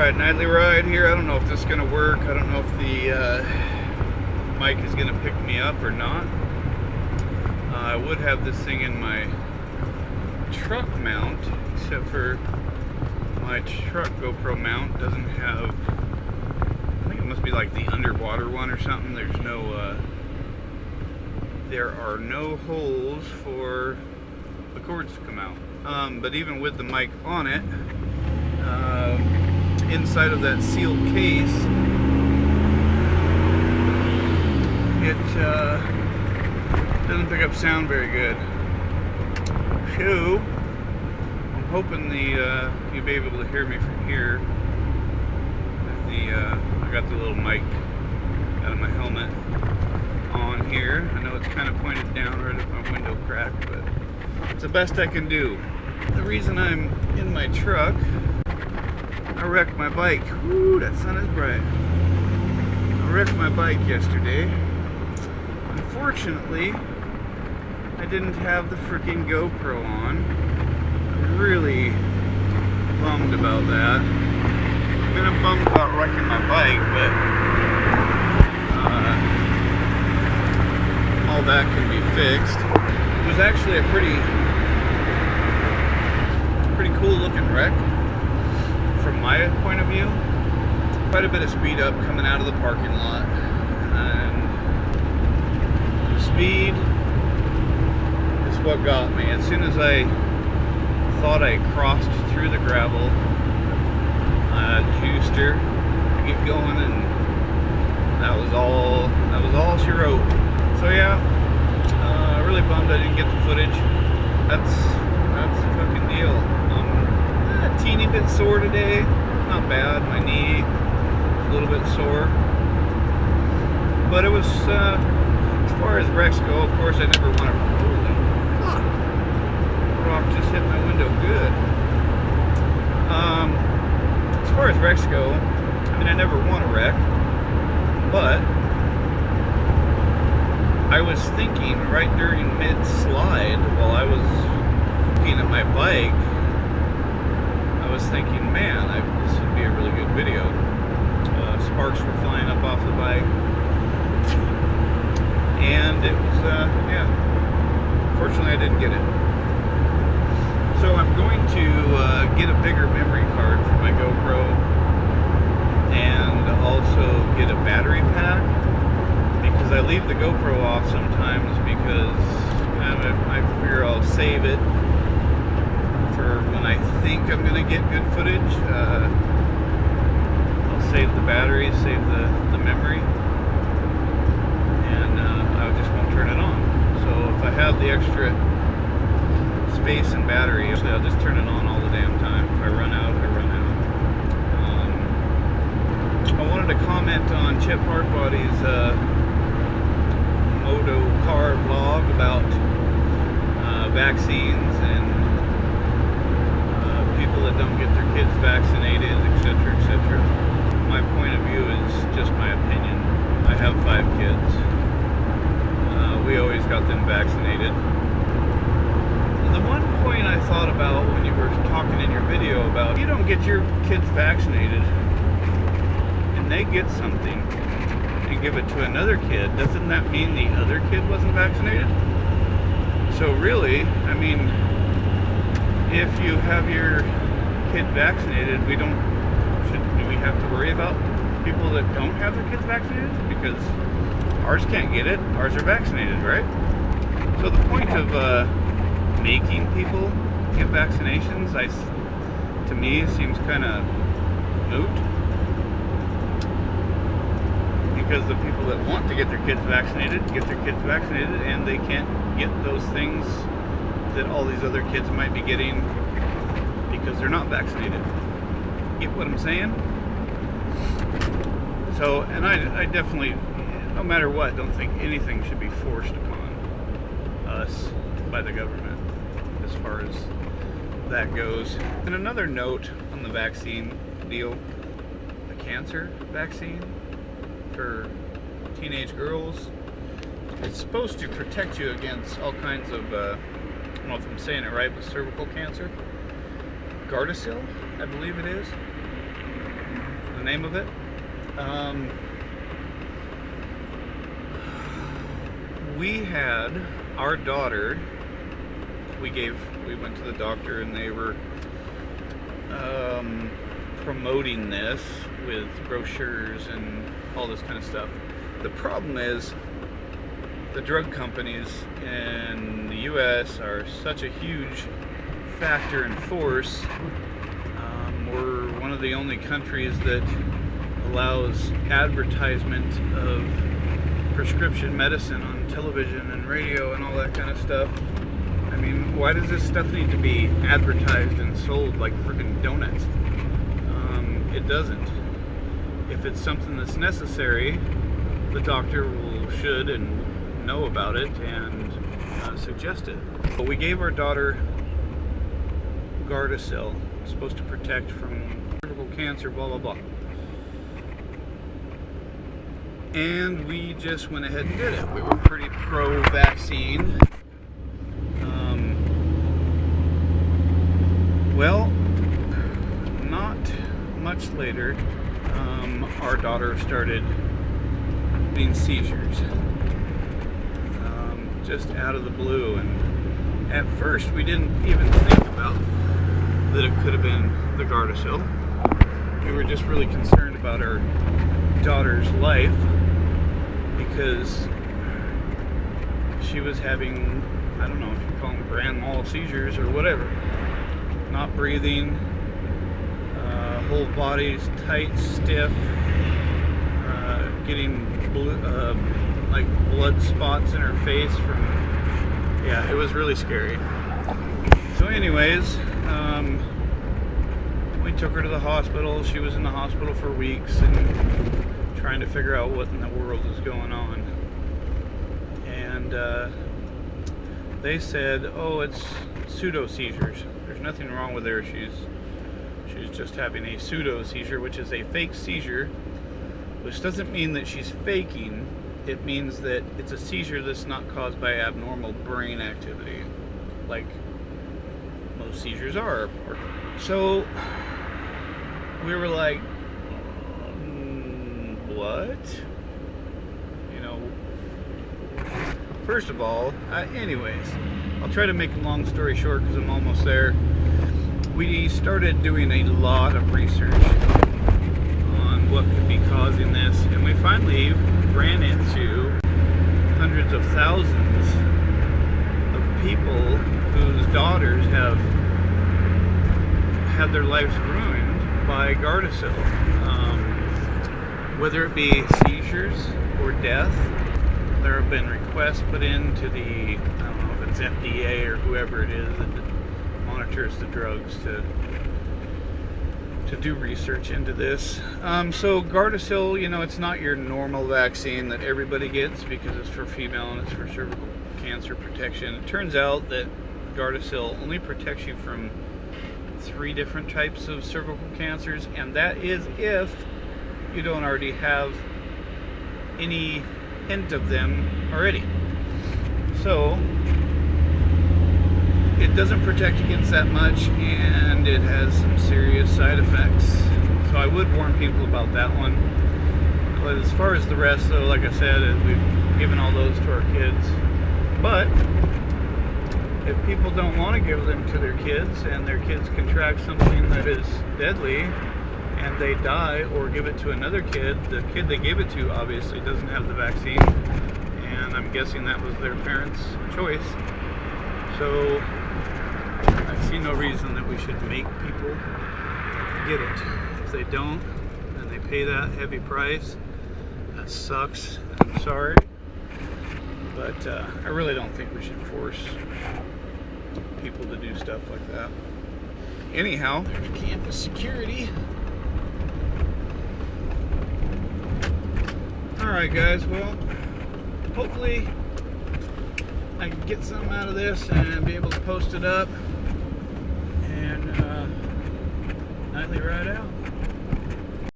Alright, KnightlyRide here. I don't know if this is going to work. I don't know if the mic is going to pick me up or not. I would have this thing in my truck mount, except for my truck GoPro mount doesn't have, I think it must be like the underwater one or something. There's no, there are no holes for the cords to come out. But even with the mic on it, inside of that sealed case, it doesn't pick up sound very good. So I'm hoping you'll be able to hear me from here. I got the little mic out of my helmet on here. I know it's kind of pointed down right at my window crack, but it's the best I can do. The reason I'm in my truck, I wrecked my bike. Woo, that sun is bright. I wrecked my bike yesterday. Unfortunately, I didn't have the freaking GoPro on. I'm really bummed about that. I mean, I'm bummed about wrecking my bike, but all that can be fixed. It was actually a pretty cool looking wreck from my point of view. Quite a bit of speed up coming out of the parking lot, and the speed is what got me. As soon as I thought I crossed through the gravel, I juiced her to get going, and that was all she wrote. So yeah, really bummed I didn't get the footage. That's the fucking deal. A teeny bit sore today, not bad. My knee is a little bit sore, but it was as far as wrecks go. Of course, I never want to. Holy fuck! The rock just hit my window good. As far as wrecks go, I mean, I never want to wreck, but I was thinking right during mid-slide while I was looking at my bike, I was thinking, man, this would be a really good video. Sparks were flying up off the bike, and it was, yeah, fortunately I didn't get it. So I'm going to get a bigger memory card for my GoPro, and also get a battery pack, because I leave the GoPro off sometimes because I figure I'll save it for when I think I'm going to get good footage. I'll save the battery, save the memory, and I just won't turn it on. So if I have the extra space and battery, I'll just turn it on all the damn time. If I run out, I run out. I wanted to comment on Chip Hardbody's moto car vlog about vaccines and people that don't get their kids vaccinated, etc., etc. My point of view is just my opinion. I have 5 kids. We always got them vaccinated. The one point I thought about when you were talking in your video about, you don't get your kids vaccinated and they get something and give it to another kid, doesn't that mean the other kid wasn't vaccinated? So really, I mean, if you have your kid vaccinated, do we have to worry about people that don't have their kids vaccinated? Because ours can't get it, ours are vaccinated, right? So the point of making people get vaccinations, to me, seems kind of moot. Because the people that want to get their kids vaccinated, and they can't get those things that all these other kids might be getting because they're not vaccinated. Get what I'm saying? So, and I definitely, no matter what, don't think anything should be forced upon us by the government as far as that goes. And another note on the vaccine deal, the cancer vaccine for teenage girls, it's supposed to protect you against all kinds of, I don't know if I'm saying it right, but cervical cancer. Gardasil, I believe it is. the name of it. We had our daughter, we went to the doctor and they were promoting this with brochures and all this kind of stuff. The problem is the drug companies in the US are such a huge factor and force. We're one of the only countries that allows advertisement of prescription medicine on television and radio and all that kind of stuff. I mean, why does this stuff need to be advertised and sold like freaking donuts? It doesn't. If it's something that's necessary, the doctor should and know about it and suggest it. But we gave our daughter Gardasil. It's supposed to protect from cervical cancer, blah blah blah. And we just went ahead and did it. We were pretty pro-vaccine. Well, not much later, our daughter started having seizures, just out of the blue. And at first, we didn't even think about that it could have been the Gardasil. We were just really concerned about our daughter's life because she was having, I don't know if you call them grand mal seizures or whatever. Not breathing, whole body's tight, stiff, getting like blood spots in her face from, yeah, it was really scary. So anyways, we took her to the hospital. She was in the hospital for weeks and trying to figure out what in the world is going on. And they said, oh, it's pseudo seizures. There's nothing wrong with her. She's just having a pseudo seizure, which is a fake seizure, which doesn't mean that she's faking. It means that it's a seizure that's not caused by abnormal brain activity, like most seizures are. So we were like, what? You know, first of all, anyways, I'll try to make a long story short because I'm almost there. We started doing a lot of research on what could be causing this, and we finally ran into hundreds of thousands of people whose daughters have had their lives ruined by Gardasil. Whether it be seizures or death, there have been requests put into the, I don't know if it's FDA or whoever it is that monitors the drugs to do research into this. So Gardasil, you know, it's not your normal vaccine that everybody gets because it's for female and it's for cervical cancer protection. It turns out that Gardasil only protects you from 3 different types of cervical cancers, and that is if you don't already have any hint of them already. So it doesn't protect against that much, and it has some serious side effects. So I would warn people about that one. But as far as the rest, though, like I said, we've given all those to our kids. But if people don't want to give them to their kids, and their kids contract something that is deadly, and they die or give it to another kid, the kid they gave it to obviously doesn't have the vaccine, and I'm guessing that was their parents' choice. So I see no reason that we should make people get it. If they don't, and they pay that heavy price, that sucks. I'm sorry, but I really don't think we should force people to do stuff like that. Anyhow, there's campus security. Alright guys, well, hopefully I can get something out of this and be able to post it up, and nightly ride out.